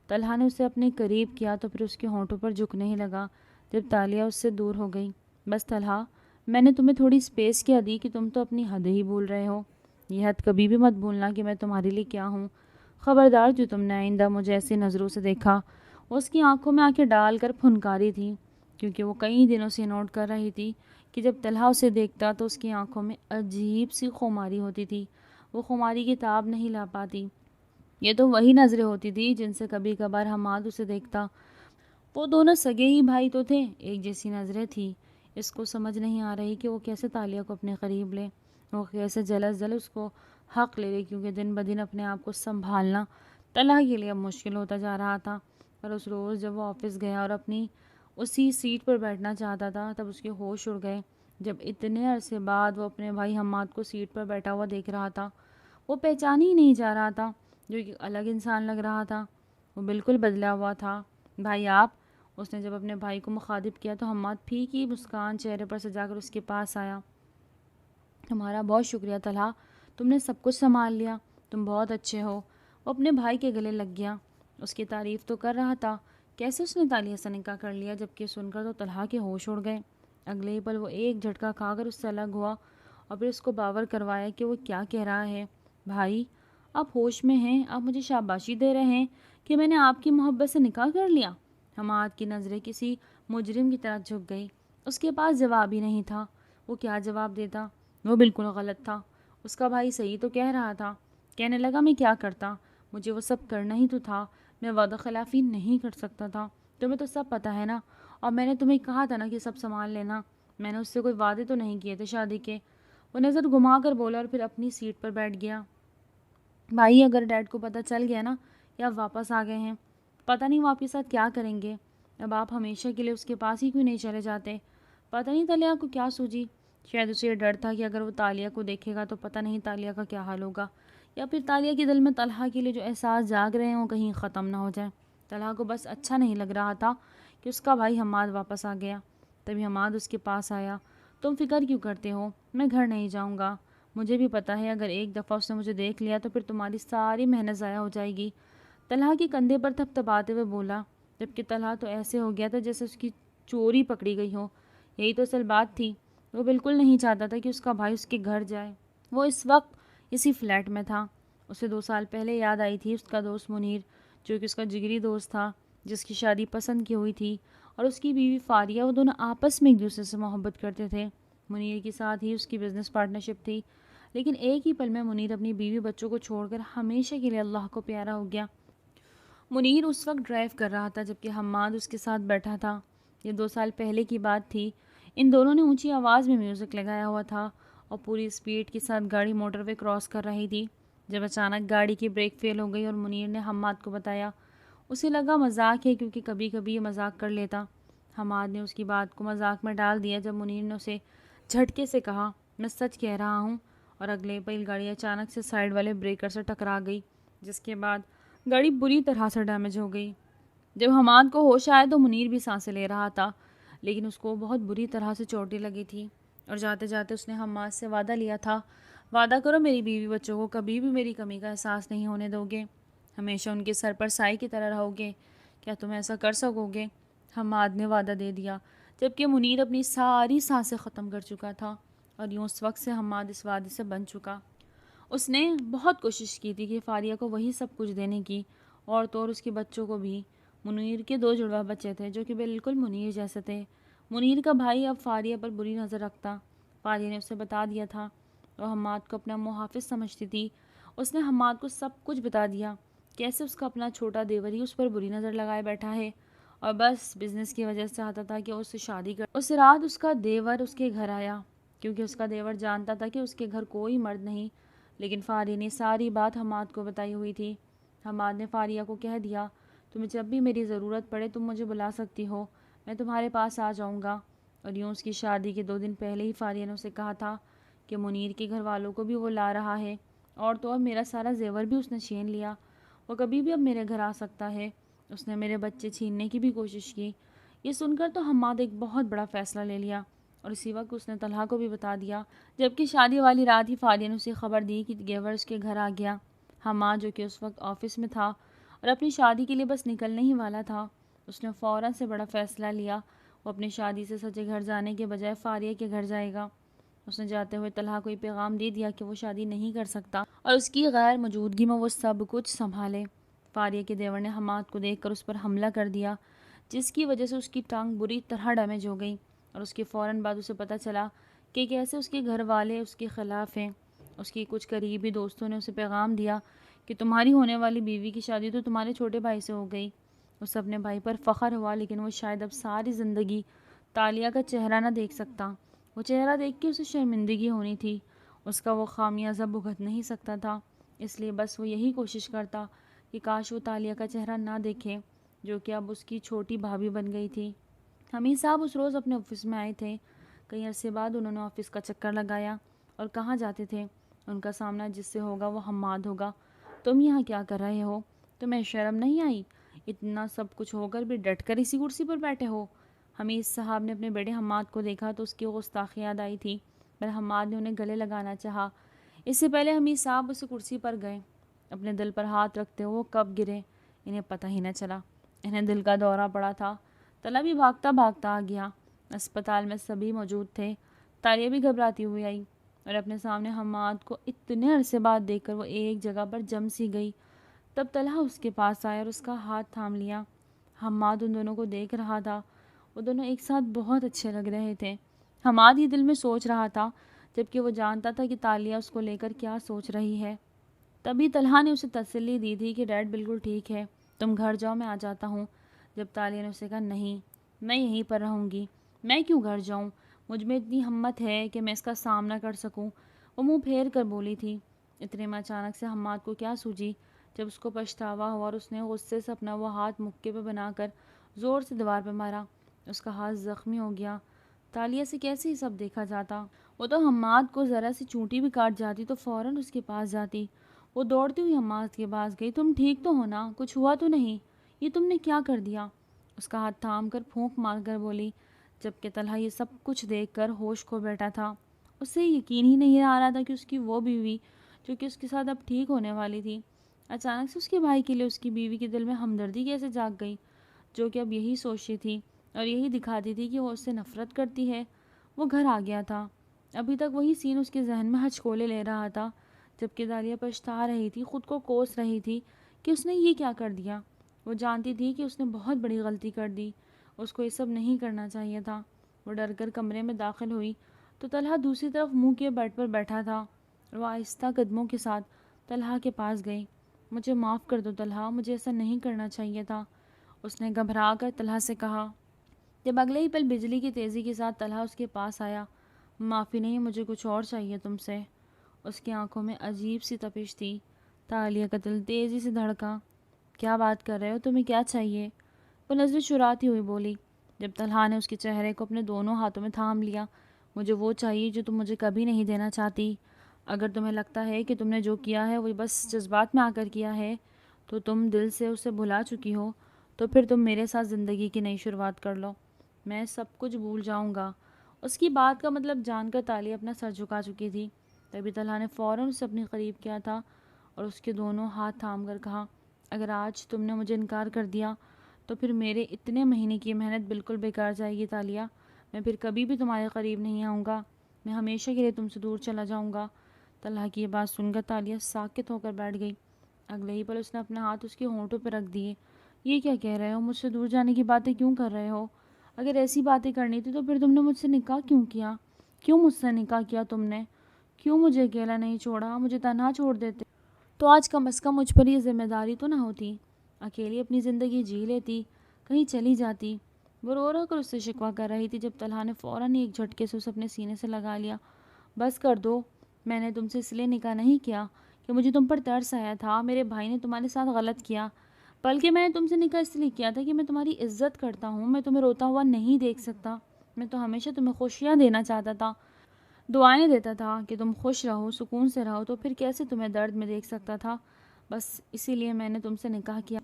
طلحہ نے اسے اپنے قریب کیا تو پھر اس کے ہونٹوں پر جھکنے ہی لگا جب تالیہ اس سے دور ہو گئی۔ بس طلحہ، میں نے تمہیں تھوڑی اسپیس کیا دی کہ تم تو اپنی حد ہی بھول رہے ہو۔ یہ حد کبھی بھی مت بھولنا کہ میں تمہارے لیے کیا ہوں۔ خبردار جو تم نے آئندہ مجھے ایسی نظروں سے دیکھا۔ اس کی آنکھوں میں آنکھیں ڈال کر پھنکاری تھی، کیونکہ وہ کئی دنوں سے نوٹ کر رہی تھی کہ جب طلحہ اسے دیکھتا تو اس کی آنکھوں میں عجیب سی خماری ہوتی تھی۔ وہ خماری کی تاب نہیں لا پاتی۔ یہ تو وہی نظریں ہوتی تھی جن سے کبھی کبھار حماد اسے دیکھتا۔ وہ دونوں سگے ہی بھائی تو تھے، ایک جیسی نظریں تھی۔ اس کو سمجھ نہیں آ رہی کہ وہ کیسے تالیہ کو اپنے قریب لے، وہ کیسے جلد اس کو حق لے لے، کیونکہ دن بدن اپنے آپ کو سنبھالنا طلحہ کے لیے اب مشکل ہوتا جا رہا تھا۔ پر اس روز جب وہ آفس گیا اور اپنی اسی سیٹ پر بیٹھنا چاہتا تھا تب اس کے ہوش اڑ گئے، جب اتنے عرصے بعد وہ اپنے بھائی حماد کو سیٹ پر بیٹھا ہوا دیکھ رہا تھا۔ وہ پہچان ہی نہیں جا رہا تھا، جو ایک الگ انسان لگ رہا تھا۔ وہ بالکل بدلا ہوا تھا۔ بھائی آپ، اس نے جب اپنے بھائی کو مخاطب کیا تو حماد پھیکی مسکان چہرے پر سجا کر اس کے پاس آیا۔ تمہارا بہت شکریہ طلحہ، تم نے سب کچھ سنبھال لیا، تم بہت اچھے ہو۔ وہ اپنے بھائی کے گلے لگ گیا۔ اس کی تعریف تو کر رہا تھا، کیسے اس نے تالیہ سے نکاح کر لیا؟ جبکہ سن کر تو طلحہ کے ہوش اڑ گئے۔ اگلے ہی پل وہ ایک جھٹکا کھا کر اس سے الگ ہوا اور پھر اس کو باور کروایا کہ وہ کیا کہہ رہا ہے۔ بھائی، آپ ہوش میں ہیں؟ آپ مجھے شاباشی دے رہے ہیں کہ میں نے آپ کی محبت سے نکاح کر لیا؟ حماد کی نظریں کسی مجرم کی طرح جھک گئی۔ اس کے پاس جواب ہی نہیں تھا۔ وہ کیا جواب دیتا؟ وہ بالکل غلط تھا، اس کا بھائی صحیح تو کہہ رہا تھا۔ کہنے لگا میں کیا کرتا، مجھے وہ سب کرنا ہی تو تھا، میں وعدہ خلافی نہیں کر سکتا تھا، تمہیں تو سب پتہ ہے نا، اور میں نے تمہیں کہا تھا نا کہ سب سنبھال لینا، میں نے اس سے کوئی وعدے تو نہیں کیے تھے شادی کے۔ وہ نظر گھما کر بولا اور پھر اپنی سیٹ پر بیٹھ گیا۔ بھائی اگر ڈیڈ کو پتہ چل گیا نا کہ آپ واپس آ گئے ہیں، پتہ نہیں وہ آپ کے ساتھ کیا کریں گے۔ اب آپ ہمیشہ کے لیے اس کے پاس ہی کیوں نہیں چلے جاتے؟ پتہ نہیں تالیہ کو کیا سوجی، شاید اسے یہ ڈر تھا کہ اگر وہ تالیہ کو دیکھے گا تو پتہ نہیں تالیہ کا کیا حال ہوگا، یا پھر تالیہ کے دل میں طلحہ کے لیے جو احساس جاگ رہے ہیں وہ کہیں ختم نہ ہو جائے۔ طلحہ کو بس اچھا نہیں لگ رہا تھا کہ اس کا بھائی حماد واپس آ گیا۔ تبھی حماد اس کے پاس آیا۔ تم فکر کیوں کرتے ہو، میں گھر نہیں جاؤں گا، مجھے بھی پتہ ہے اگر ایک دفعہ اس نے مجھے دیکھ لیا تو پھر تمہاری ساری محنت ضائع ہو جائے گی۔ طلحہ کے کندھے پر تھپتھپاتے ہوئے بولا، جبکہ طلحہ تو ایسے ہو گیا تھا جیسے اس کی چوری پکڑی گئی ہو۔ یہی تو اصل بات تھی، وہ بالکل نہیں چاہتا تھا کہ اس کا بھائی اس کے گھر جائے۔ وہ اس وقت اسی فلیٹ میں تھا۔ اسے 2 سال پہلے یاد آئی تھی اس کا دوست منیر، جو کہ اس کا جگری دوست تھا، جس کی شادی پسند کی ہوئی تھی، اور اس کی بیوی فاریہ، وہ دونوں آپس میں ایک دوسرے سے محبت کرتے تھے۔ منیر کے ساتھ ہی اس کی بزنس پارٹنرشپ تھی، لیکن ایک ہی پل میں منیر اپنی بیوی بچوں کو چھوڑ کر ہمیشہ کے لیے اللہ کو پیارا ہو گیا۔ منیر اس وقت ڈرائیو کر رہا تھا جبکہ حماد اس کے ساتھ بیٹھا تھا۔ یہ 2 سال پہلے کی بات تھی۔ ان دونوں نے اونچی آواز میں میوزک لگایا ہوا تھا اور پوری اسپیڈ کے ساتھ گاڑی موٹر وے کراس کر رہی تھی، جب اچانک گاڑی کی بریک فیل ہو گئی اور منیر نے حماد کو بتایا۔ اسے لگا مذاق ہے کیونکہ کبھی کبھی یہ مذاق کر لیتا۔ حماد نے اس کی بات کو مذاق میں ڈال دیا جب منیر نے اسے جھٹکے سے کہا، میں سچ کہہ رہا ہوں، اور اگلے پل گاڑی اچانک سے سائیڈ والے بریکر سے ٹکرا گئی، جس کے بعد گاڑی بری طرح سے ڈیمیج ہو گئی۔ جب حماد کو ہوش آیا تو منیر بھی سانسیں لے رہا تھا، لیکن اس کو بہت بری طرح سے چوٹیں لگی تھی، اور جاتے جاتے اس نے حماد سے وعدہ لیا تھا، وعدہ کرو میری بیوی بچوں کو کبھی بھی میری کمی کا احساس نہیں ہونے دو گے، ہمیشہ ان کے سر پر سائے کی طرح رہو گے، کیا تم ایسا کر سکو گے؟ حماد نے وعدہ دے دیا، جبکہ منیر اپنی ساری سانسیں ختم کر چکا تھا، اور یوں اس وقت سے حماد اس وعدے سے بن چکا۔ اس نے بہت کوشش کی تھی کہ فاریہ کو وہی سب کچھ دینے کی، اور تو اور اس کے بچوں کو بھی۔ منیر کے 2 جڑواں بچے تھے جو کہ بالکل منیر جیسے تھے۔ منیر کا بھائی اب فاریہ پر بری نظر رکھتا، فاریہ نے اسے بتا دیا تھا، وہ حماد کو اپنا محافظ سمجھتی تھی۔ اس نے حماد کو سب کچھ بتا دیا، کیسے اس کا اپنا چھوٹا دیور ہی اس پر بری نظر لگائے بیٹھا ہے، اور بس بزنس کی وجہ سے چاہتا تھا کہ اس سے شادی کر۔ اس رات اس کا دیور اس کے گھر آیا، کیونکہ اس کا دیور جانتا تھا کہ اس کے گھر کوئی مرد نہیں، لیکن فاریہ نے ساری بات حماد کو بتائی ہوئی تھی۔ حماد نے فاریہ کو کہہ دیا، تمہیں جب بھی میری ضرورت پڑے تم مجھے بلا سکتی ہو، میں تمہارے پاس آ جاؤں گا۔ اور یوں اس کی شادی کے 2 دن پہلے ہی فاریہ نے اسے کہا تھا کہ منیر کے گھر والوں کو بھی وہ لا رہا ہے، اور تو اور میرا سارا زیور بھی اس نے چھین لیا، وہ کبھی بھی اب میرے گھر آ سکتا ہے، اس نے میرے بچے چھیننے کی بھی کوشش کی۔ یہ سن کر تو حماد ایک بہت بڑا فیصلہ لے لیا، اور اسی وقت اس نے طلحہ کو بھی بتا دیا، جبکہ شادی والی رات ہی فاریہ نے اسے خبر دی کہ گیور اس کے گھر آ گیا۔ حماد جو کہ اس وقت آفس میں تھا اور اپنی شادی کے لیے بس نکلنے ہی والا تھا، اس نے فوراً سے بڑا فیصلہ لیا، وہ اپنی شادی سے سچے گھر جانے کے بجائے فاریہ کے گھر جائے گا۔ اس نے جاتے ہوئے طلحہ کو یہ پیغام دے دیا کہ وہ شادی نہیں کر سکتا، اور اس کی غیر موجودگی میں وہ سب کچھ سنبھالے۔ فاریہ کے دیور نے حماد کو دیکھ کر اس پر حملہ کر دیا، جس کی وجہ سے اس کی ٹانگ بری طرح ڈیمیج ہو گئی، اور اس کے فوراً بعد اسے پتہ چلا کہ کیسے اس کے گھر والے اس کے خلاف ہیں۔ اس کی کچھ قریبی دوستوں نے اسے پیغام دیا کہ تمہاری ہونے والی بیوی کی شادی تو تمہارے چھوٹے بھائی سے ہو گئی۔ اس اپنے بھائی پر فخر ہوا، لیکن وہ شاید اب ساری زندگی تالیہ کا چہرہ نہ دیکھ سکتا۔ وہ چہرہ دیکھ کے اسے شرمندگی ہونی تھی، اس کا وہ خامیازہ بھگت نہیں سکتا تھا، اس لیے بس وہ یہی کوشش کرتا کہ کاش وہ تالیہ کا چہرہ نہ دیکھے، جو کہ اب اس کی چھوٹی بھابھی بن گئی تھی۔ حمید صاحب اس روز اپنے آفس میں آئے تھے۔ کئی عرصے بعد انہوں نے آفس کا چکر لگایا اور کہاں جاتے تھے، ان کا سامنا جس سے ہوگا وہ حماد ہوگا۔ تم یہاں کیا کر رہے ہو؟ تمہیں شرم نہیں آئی؟ اتنا سب کچھ ہو کر بھی ڈٹ کر اسی کرسی پر بیٹھے ہو۔ حمید صاحب نے اپنے بیٹے حماد کو دیکھا تو اس کی گستاخی یاد آئی تھی، پر حماد نے انہیں گلے لگانا چاہا۔ اس سے پہلے حمید صاحب اسے کرسی پر گئے، اپنے دل پر ہاتھ رکھتے ہوئے وہ کب گرے انہیں پتہ ہی نہ چلا۔ انہیں دل کا دورہ پڑا تھا۔ طلحہ بھی بھاگتا بھاگتا آ گیا۔ اسپتال میں سبھی موجود تھے۔ تالیہ بھی گھبراتی ہوئی آئی، اور اپنے سامنے حماد کو اتنے عرصے بعد دیکھ کر وہ ایک جگہ پر جم سی گئی۔ تب طلحہ اس کے پاس آیا اور اس کا ہاتھ تھام لیا۔ حماد ان دونوں کو دیکھ رہا تھا، وہ دونوں ایک ساتھ بہت اچھے لگ رہے تھے۔ حماد یہ دل میں سوچ رہا تھا، جبکہ وہ جانتا تھا کہ تالیہ اس کو لے کر کیا سوچ رہی ہے۔ تبھی طلحہ نے اسے تسلی دی تھی کہ ڈیڈ بالکل ٹھیک ہے، تم گھر جاؤ، میں آ جاتا ہوں۔ جب تالیہ نے اسے کہا نہیں، میں یہیں پر رہوں گی، میں کیوں گھر جاؤں، مجھ میں اتنی ہمت ہے کہ میں اس کا سامنا کر سکوں، وہ منہ پھیر کر بولی تھی۔ اتنے میں اچانک سے حماد کو کیا سوجی، جب اس کو پچھتاوا ہوا اور اس نے غصے سے اپنا وہ ہاتھ مکے پہ بنا کر زور سے دیوار پہ مارا۔ اس کا ہاتھ زخمی ہو گیا۔ تالیہ سے کیسے یہ سب دیکھا جاتا؟ وہ تو حماد کو ذرا سی چونٹی بھی کاٹ جاتی تو فوراً اس کے پاس جاتی۔ وہ دوڑتی ہوئی حماد کے پاس گئی۔ تم ٹھیک تو ہو نا؟ کچھ ہوا تو نہیں؟ یہ تم نے کیا کر دیا؟ اس کا ہاتھ تھام کر پھونک مار کر بولی، جبکہ طلحہ یہ سب کچھ دیکھ کر ہوش کھو بیٹھا تھا۔ اسے یقین ہی نہیں آ رہا تھا کہ اس کی وہ بیوی جو کہ اس کے ساتھ اب ٹھیک ہونے والی تھی، اچانک سے اس کے بھائی کے لیے اس کی بیوی کے دل میں ہمدردی کیسے جاگ گئی، جو کہ اب یہی سوچتی تھی اور یہی دکھاتی تھی کہ وہ اس سے نفرت کرتی ہے۔ وہ گھر آ گیا تھا۔ ابھی تک وہی سین اس کے ذہن میں ہچکولے لے رہا تھا، جبکہ تالیہ پچھتا رہی تھی، خود کو کوس رہی تھی کہ اس نے یہ کیا کر دیا۔ وہ جانتی تھی کہ اس نے بہت بڑی غلطی کر دی، اس کو یہ سب نہیں کرنا چاہیے تھا۔ وہ ڈر کر کمرے میں داخل ہوئی تو طلحہ دوسری طرف منہ کیے بیڈ پر بیٹھا تھا۔ وہ آہستہ قدموں کے ساتھ طلحہ کے پاس گئی۔ مجھے معاف کر دو طلحہ، مجھے ایسا نہیں کرنا چاہیے تھا، اس نے گھبرا کر طلحہ سے کہا۔ جب اگلے ہی پل بجلی کی تیزی کے ساتھ طلحہ اس کے پاس آیا۔ معافی نہیں، مجھے کچھ اور چاہیے تم سے۔ اس کی آنکھوں میں عجیب سی تپش تھی۔ تالیہ کا دل تیزی سے دھڑکا۔ کیا بات کر رہے ہو؟ تمہیں کیا چاہیے؟ وہ نظریں چراتی ہوئی بولی۔ جب طلحہ نے اس کے چہرے کو اپنے دونوں ہاتھوں میں تھام لیا، مجھے وہ چاہیے جو تم مجھے کبھی نہیں دینا چاہتی۔ اگر تمہیں لگتا ہے کہ تم نے جو کیا ہے وہ بس جذبات میں آ کر کیا ہے، تو تم دل سے اسے بھلا چکی ہو، تو پھر تم میرے ساتھ زندگی کی نئی شروعات کر لو، میں سب کچھ بھول جاؤں گا۔ اس کی بات کا مطلب جان کر تالیہ اپنا سر جھکا چکی تھی۔ تبھی طلحہ نے فوراً اسے اپنے قریب کیا تھا اور اس کے دونوں ہاتھ تھام کر کہا، اگر آج تم نے مجھے انکار کر دیا تو پھر میرے اتنے مہینے کی محنت بالکل بیکار جائے گی تالیہ، میں پھر کبھی بھی تمہارے قریب نہیں آؤں گا، میں ہمیشہ کے لیے تم سے دور چلا جاؤں گا۔ طلحہ کی یہ بات سن کر تالیہ ساکت ہو کر بیٹھ گئی۔ اگلے ہی پل اس نے اپنا ہاتھ اس کے ہونٹوں پہ رکھ دیے۔ یہ کیا کہہ رہے ہو؟ مجھ سے دور جانے کی باتیں کیوں کر رہے ہو؟ اگر ایسی باتیں کرنی تھی تو پھر تم نے مجھ سے نکاح کیوں کیا؟ کیوں مجھ سے نکاح کیا تم نے؟ کیوں مجھے اکیلا نہیں چھوڑا؟ مجھے تنہا چھوڑ دیتے تو آج کم از کم مجھ پر یہ ذمہ داری تو نہ ہوتی، اکیلی اپنی زندگی جی لیتی، کہیں چلی جاتی۔ وہ رو رو کر اس سے شکوہ کر رہی تھی، جب طلحہ نے فوراً ایک جھٹکے سے اسے اپنے سینے سے لگا لیا۔ بس کر دو، میں نے تم سے اس لیے نکاح نہیں کیا کہ مجھے تم پر ترس آیا تھا، میرے بھائی نے تمہارے ساتھ غلط کیا، بلکہ میں نے تم سے نکاح اس لیے کیا تھا کہ میں تمہاری عزت کرتا ہوں، میں تمہیں روتا ہوا نہیں دیکھ سکتا، میں تو ہمیشہ تمہیں خوشیاں دینا چاہتا تھا، دعائیں دیتا تھا کہ تم خوش رہو، سکون سے رہو، تو پھر کیسے تمہیں درد میں دیکھ سکتا تھا؟ بس اسی لیے میں نے تم سے نکاح کیا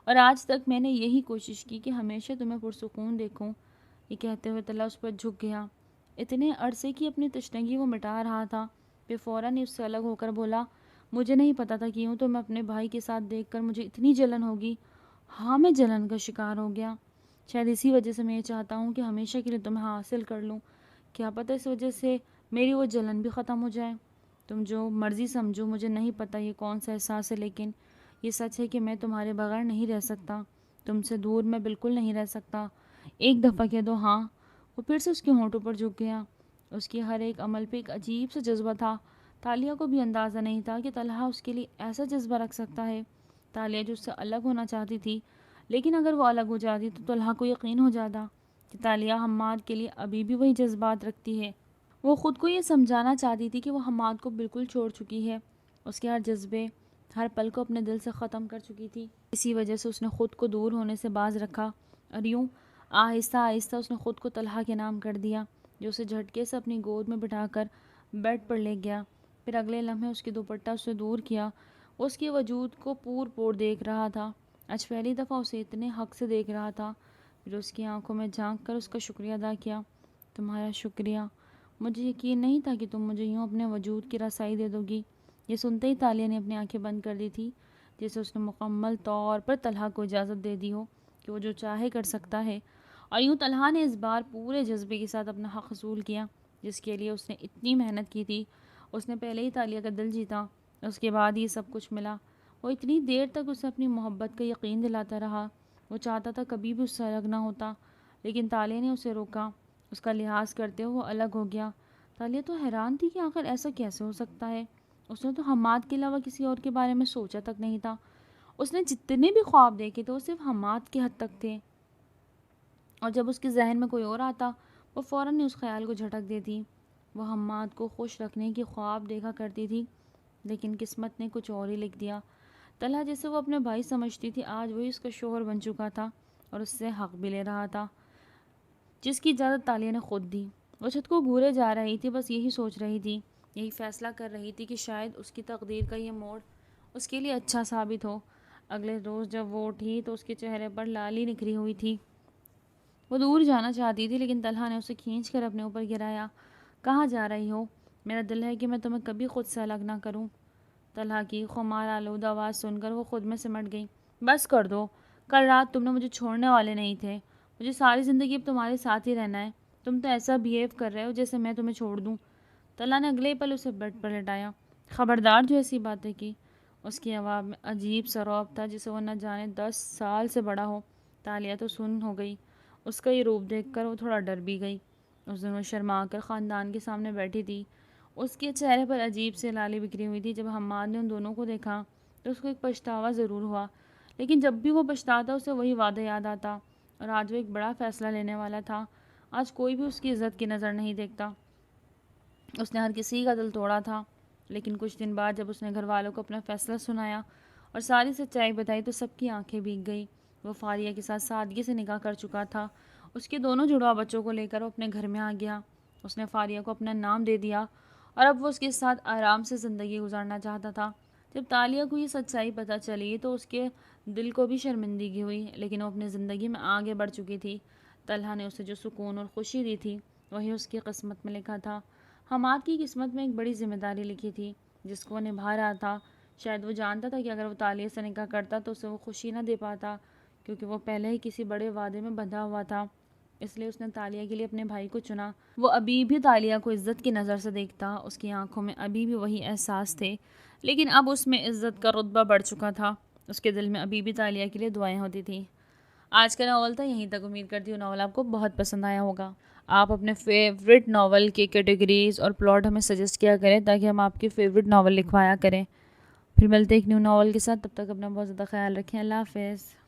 اور آج تک میں نے یہی کوشش کی کہ ہمیشہ تمہیں پرسکون دیکھوں۔ یہ کہتے ہوئے طلحہ اس پر جھک گیا۔ اتنے عرصے کی اپنی تشنگی وہ مٹا رہا تھا، پھر فوراً ہی اس سے الگ ہو کر بولا، مجھے نہیں پتا تھا کہ یوں تو میں اپنے بھائی کے ساتھ دیکھ کر مجھے اتنی جلن ہوگی۔ ہاں، میں جلن کا شکار ہو گیا، شاید اسی وجہ سے میں یہ چاہتا ہوں کہ ہمیشہ کے لیے تمہیں حاصل کر لوں، کیا پتہ اس وجہ سے میری وہ جلن بھی ختم ہو جائے۔ تم جو مرضی سمجھو، مجھے نہیں پتا یہ کون سا احساس ہے، لیکن یہ سچ ہے کہ میں تمہارے بغیر نہیں رہ سکتا، تم سے دور میں بالکل نہیں رہ سکتا، ایک دفعہ کہہ دو ہاں۔ وہ پھر سے اس کے ہونٹوں پر جھک گیا۔ اس کی ہر ایک عمل پہ ایک عجیب سا جذبہ تھا۔ تالیہ کو بھی اندازہ نہیں تھا کہ طلحہ اس کے لیے ایسا جذبہ رکھ سکتا ہے۔ تالیہ جو اس سے الگ ہونا چاہتی تھی، لیکن اگر وہ الگ ہو جاتی تو طلحہ کو یقین ہو جاتا کہ تالیہ حماد کے لیے ابھی بھی وہی جذبات رکھتی ہے۔ وہ خود کو یہ سمجھانا چاہتی تھی کہ وہ حماد کو بالکل چھوڑ چکی ہے، اس کے ہر جذبے، ہر پل کو اپنے دل سے ختم کر چکی تھی۔ اسی وجہ سے اس نے خود کو دور ہونے سے باز رکھا اور یوں آہستہ آہستہ اس نے خود کو طلحہ کے نام کر دیا، جو اسے جھٹکے سے اپنی گود میں بٹھا کر بیڈ پر لے گیا۔ پھر اگلے لمحے اس کی دوپٹہ اس سے دور کیا۔ وہ اس کے وجود کو پور پور دیکھ رہا تھا، آج پہلی دفعہ اسے اتنے حق سے دیکھ رہا تھا۔ پھر اس کی آنکھوں میں جھانک کر اس کا شکریہ ادا کیا۔ تمہارا شکریہ، مجھے یقین نہیں تھا کہ تم مجھے یوں اپنے وجود کی رسائی دے دو گی۔ یہ سنتے ہی تالیہ نے اپنی آنکھیں بند کر دی تھی، جیسے اس نے مکمل طور پر طلحہ کو اجازت دے دی ہو کہ وہ جو چاہے کر سکتا ہے۔ اور یوں طلحہ نے اس بار پورے جذبے کے ساتھ اپنا حق حصول کیا، جس کے لیے اس نے اتنی محنت کی تھی۔ اس نے پہلے ہی تالیہ کا دل جیتا، اس کے بعد یہ سب کچھ ملا۔ وہ اتنی دیر تک اسے اپنی محبت کا یقین دلاتا رہا۔ وہ چاہتا تھا کبھی بھی اس سے الگ نہ ہوتا، لیکن تالیہ نے اسے روکا۔ اس کا لحاظ کرتے ہوئے وہ الگ ہو گیا۔ تالیہ تو حیران تھی کہ آخر ایسا کیسے ہو سکتا ہے۔ اس نے تو حماد کے علاوہ کسی اور کے بارے میں سوچا تک نہیں تھا۔ اس نے جتنے بھی خواب دیکھے تھے وہ صرف حماد کے حد تک تھے، اور جب اس کے ذہن میں کوئی اور آتا وہ فوراً ہی اس خیال کو جھٹک دیتی۔ وہ حماد کو خوش رکھنے کی خواب دیکھا کرتی تھی، لیکن قسمت نے کچھ اور ہی لکھ دیا۔ طلحہ جسے وہ اپنے بھائی سمجھتی تھی آج وہی اس کا شوہر بن چکا تھا اور اس سے حق بھی لے رہا تھا، جس کی اجازت تالیہ نے خود دی۔ وہ چھت کو گھورے جا رہی تھی، بس یہی سوچ رہی تھی، یہی فیصلہ کر رہی تھی کہ شاید اس کی تقدیر کا یہ موڑ اس کے لیے اچھا ثابت ہو۔ اگلے روز جب وہ اٹھی تو اس کے چہرے پر لالی نکھری ہوئی تھی۔ وہ دور جانا چاہتی تھی لیکن طلحہ نے اسے کھینچ کر اپنے اوپر گرایا۔ کہاں جا رہی ہو؟ میرا دل ہے کہ میں تمہیں کبھی خود سے الگ نہ کروں۔ طلحہ کی خمار آلودہ آواز سن کر وہ خود میں سمٹ گئی۔ بس کر دو، کل رات تم نے مجھے چھوڑنے والے نہیں تھے، مجھے ساری زندگی اب تمہارے ساتھ ہی رہنا ہے، تم تو ایسا بیہیو کر رہے ہو جیسے میں تمہیں چھوڑ دوں۔ طلحہ نے اگلے پل اسے بیڈ پر لٹایا۔ خبردار جو ایسی باتیں کی۔ اس کی آواز میں عجیب سا رعب تھا جسے وہ نہ جانے 10 سال سے بڑا ہو۔ تالیہ تو سن ہو گئی۔ اس کا یہ روپ دیکھ کر وہ تھوڑا ڈر بھی گئی۔ اس دن وہ شرما کر خاندان کے سامنے بیٹھی تھی۔ اس کے چہرے پر عجیب سے لالی بکھری ہوئی تھی۔ جب حماد نے ان دونوں کو دیکھا تو اس کو ایک پچھتاوا ضرور ہوا، لیکن جب بھی وہ پچھتاتا اسے وہی وعدہ یاد آتا، اور آج وہ ایک بڑا فیصلہ لینے والا تھا۔ آج کوئی بھی اس کی عزت کی نظر نہیں دیکھتا۔ اس نے ہر کسی کا دل توڑا تھا، لیکن کچھ دن بعد جب اس نے گھر والوں کو اپنا فیصلہ سنایا اور ساری سچائی بتائی تو سب کی آنکھیں بھیگ گئی۔ وہ فاریہ کے ساتھ سادگی سے نکاح کر چکا تھا۔ اس کے دونوں جڑواں بچوں کو لے کر وہ اپنے گھر میں آ گیا۔ اس نے فاریہ کو اپنا نام دے دیا اور اب وہ اس کے ساتھ آرام سے زندگی گزارنا چاہتا تھا۔ جب تالیہ کو یہ سچائی پتہ چلی تو اس کے دل کو بھی شرمندگی ہوئی، لیکن وہ اپنی زندگی میں آگے بڑھ چکی تھی۔ طلحہ نے اسے جو سکون اور خوشی دی تھی وہی اس کی قسمت میں لکھا تھا۔ حماد کی قسمت میں ایک بڑی ذمہ داری لکھی تھی جس کو وہ نبھا رہا تھا۔ شاید وہ جانتا تھا کہ اگر وہ تالیہ سے نکاح کرتا تو اسے وہ خوشی نہ دے پاتا، کیونکہ وہ پہلے ہی کسی بڑے وعدے میں بندھا ہوا تھا۔ اس لیے اس نے تالیہ کے لیے اپنے بھائی کو چنا۔ وہ ابھی بھی تالیہ کو عزت کی نظر سے دیکھتا، اس کی آنکھوں میں ابھی بھی وہی احساس تھے، لیکن اب اس میں عزت کا رتبہ بڑھ چکا تھا۔ اس کے دل میں ابھی بھی تالیہ کے لیے دعائیں ہوتی تھیں۔ آج کا ناول تھا یہیں تک۔ امید کرتی ہوں ناول آپ کو بہت پسند آیا ہوگا۔ آپ اپنے فیوریٹ ناول کے کیٹیگریز اور پلاٹ ہمیں سجیسٹ کیا کریں تاکہ ہم آپ کے فیوریٹ ناول لکھوایا کریں۔ پھر ملتے ہیں ایک نیو ناول کے ساتھ، تب تک اپنا بہت زیادہ خیال رکھیں۔ اللہ حافظ۔